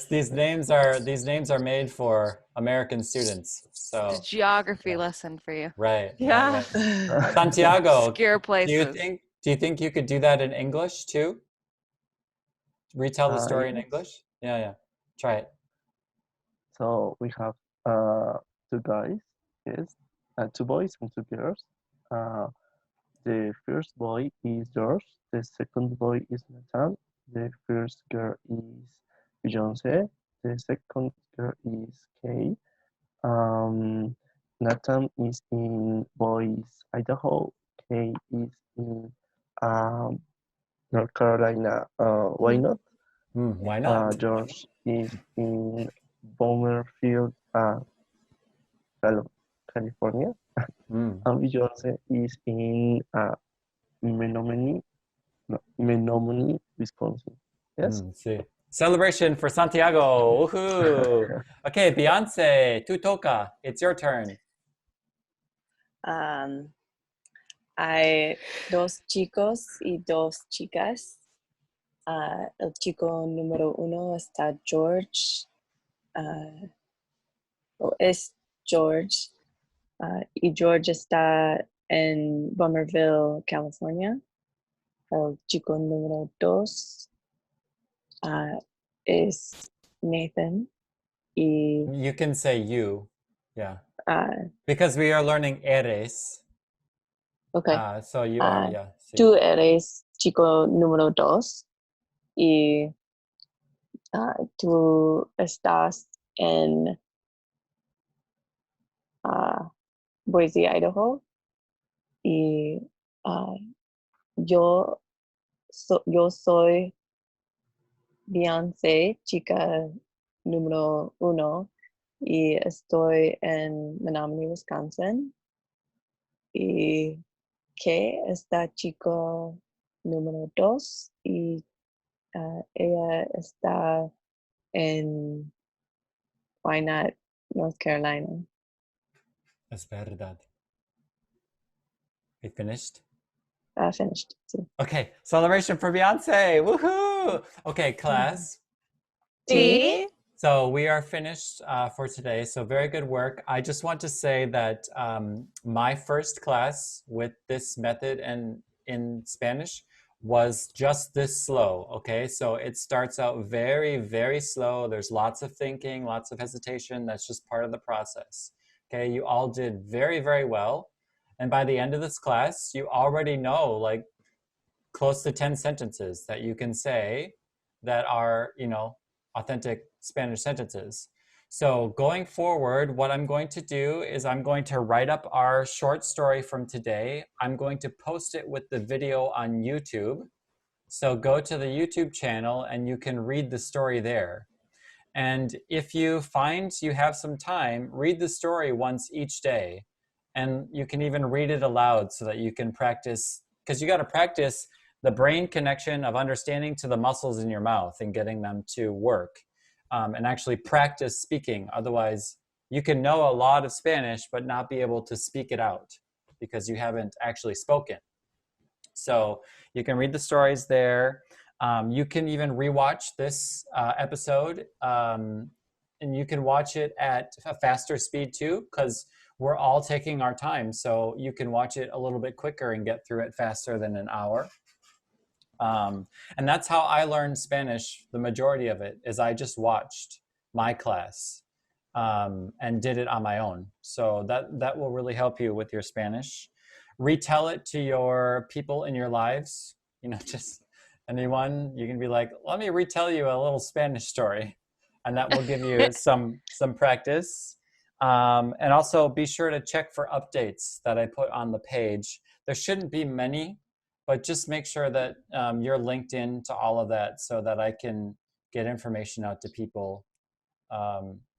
These names are made for American students. So It's a geography lesson for you. right. Yeah. Right. Santiago, Obscure places. do you think you could do that in English too? Retell the story in Yes. English? Yeah. Try it. So we have two guys, yes, two boys and two girls. The first boy is George. The second boy is Nathan. The first girl is Beyoncé. The second girl is Kay. Nathan is in Boise, Idaho. Kay is in North Carolina. Why not? Why not? George is in Bummerville, California. And Beyoncé is in Menomonie, Wisconsin. Yes. Sí. Celebration for Santiago. Woohoo. Okay, Beyoncé, tu toca. It's your turn. Hay dos chicos y dos chicas. El chico número uno está George. Es George. Y George está en Bummerville, California. El chico número dos es Nathan. Y You can say you. Yeah. uh, Because we are learning eres. okay. So you are, yeah. Sí. Tú eres chico número dos. Y tú estás en Boise, Idaho. Y yo soy Beyoncé, chica número uno, y estoy en Menomonie, Wisconsin. Y que está chico número dos, y ella está en Whynot, North Carolina. Es verdad. We finished? Finished. Sí. Okay, celebration for Beyonce. Woohoo! Okay, class. Sí. So we are finished for today. So very good work. I just want to say that my first class with this method and in Spanish was just this slow. Okay, so it starts out very, very slow. There's lots of thinking, lots of hesitation. That's just part of the process. Okay, you all did very, very well. And by the end of this class, you already know like close to 10 sentences that you can say that are, you know, authentic Spanish sentences. So going forward, what I'm going to do is I'm going to write up our short story from today. I'm going to post it with the video on YouTube. So go to the YouTube channel and you can read the story there. And if you find you have some time, read the story once each day. And you can even read it aloud so that you can practice, because you got to practice the brain connection of understanding to the muscles in your mouth and getting them to work, and actually practice speaking. Otherwise, you can know a lot of Spanish but not be able to speak it out because you haven't actually spoken. So you can read the stories there. You can even rewatch this episode, and you can watch it at a faster speed too, because we're all taking our time. So you can watch it a little bit quicker and get through it faster than an hour. And that's how I learned Spanish. The majority of it is I just watched my class and did it on my own. So that will really help you with your Spanish. Retell it to your people in your lives, you know, just anyone. You can be like, let me retell you a little Spanish story, and that will give you some practice. And also be sure to check for updates that I put on the page. There shouldn't be many, but just make sure that you're linked in to all of that so that I can get information out to people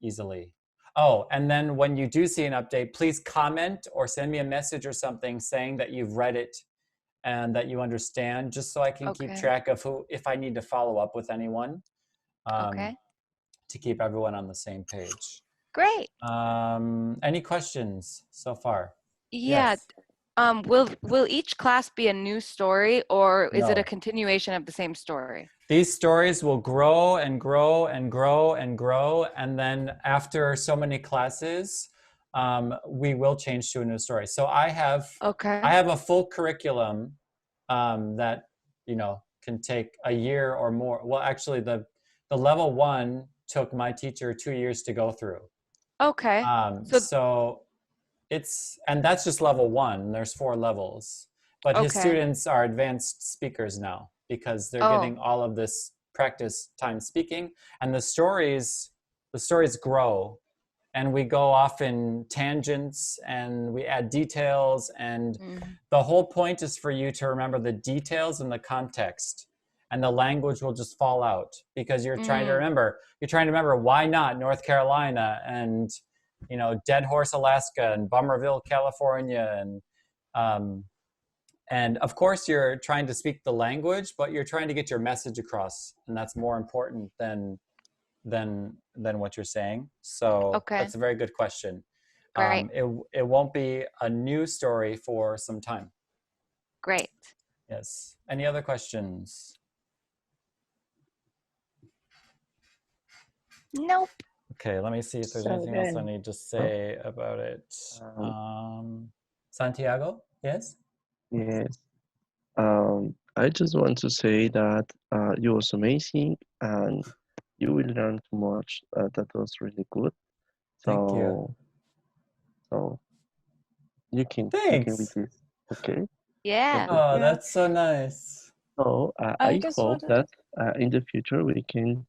easily. Oh, and then when you do see an update, please comment or send me a message or something saying that you've read it and that you understand, just so I can keep track of who, if I need to follow up with anyone, to keep everyone on the same page. Great. Any questions so far? Yeah. Yes. Will each class be a new story, or is it No. a continuation of the same story? These stories will grow and grow and grow and grow, and then after so many classes, we will change to a new story. So I have a full curriculum that, you know, can take a year or more. Well, actually, the level 1 took my teacher 2 years to go through. Okay. So it's, and that's just level 1. There's 4 levels, but his students are advanced speakers now because they're getting all of this practice time speaking, and the stories grow, and we go off in tangents and we add details, and the whole point is for you to remember the details and the context, and the language will just fall out because you're trying to remember Whynot, North Carolina, and, you know, Dead Horse, Alaska, and Bummerville, California, and And of course, you're trying to speak the language, but you're trying to get your message across, and that's more important than what you're saying. So Okay. that's a very good question. Great. It won't be a new story for some time. Great. Yes. Any other questions? Nope. Okay, let me see if there's So anything else I good. need to say about it. Santiago, yes? Yes. I just want to say that you was amazing and you will learn too much. That was really good. Thank you. So you can read Thanks. this. Okay. Yeah. Okay. Oh, Yeah. that's so nice. So I I just hope wanted. that in the future we can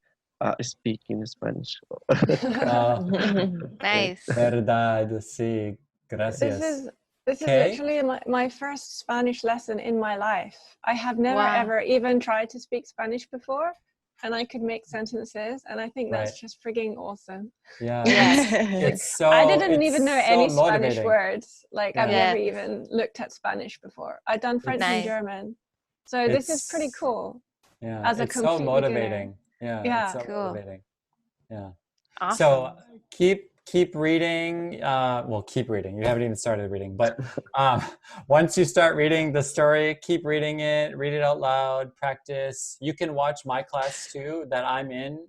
speak in Spanish. Oh, Nice. verdad, sí. This Gracias. is this is Okay. literally my first Spanish lesson in my life. I have never Wow. ever even tried to speak Spanish before, and I could make sentences, and I think that's Right. just frigging awesome. Yeah, Yes. it's so I didn't even know it's so any Spanish motivating. words. Like I've Yeah. never Yes. even looked at Spanish before. I've done French and Nice. German, so this is pretty It's cool. yeah, As a it's so complete motivating. beginner. Yeah, Yeah. it's so Cool. motivating. Yeah. Awesome. So keep reading. Well, keep reading. You haven't even started reading, but once you start reading the story, keep reading it. Read it out loud. Practice. You can watch my class too that I'm in.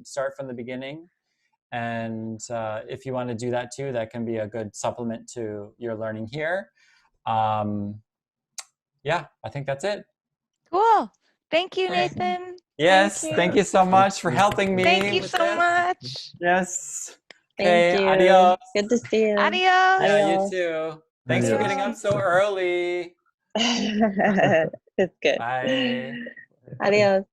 Start from the beginning, and if you want to do that too, that can be a good supplement to your learning here. Yeah, I think that's it. Cool. Thank you, Okay. Nathan. Yes, Thank thank you. you so much for helping me. Thank you with so this. much. Yes. Thank Okay, you. adios. Good to see you. Adios. Yeah, you Adios. too. Thanks for getting up so early. It's good. Bye. Adios.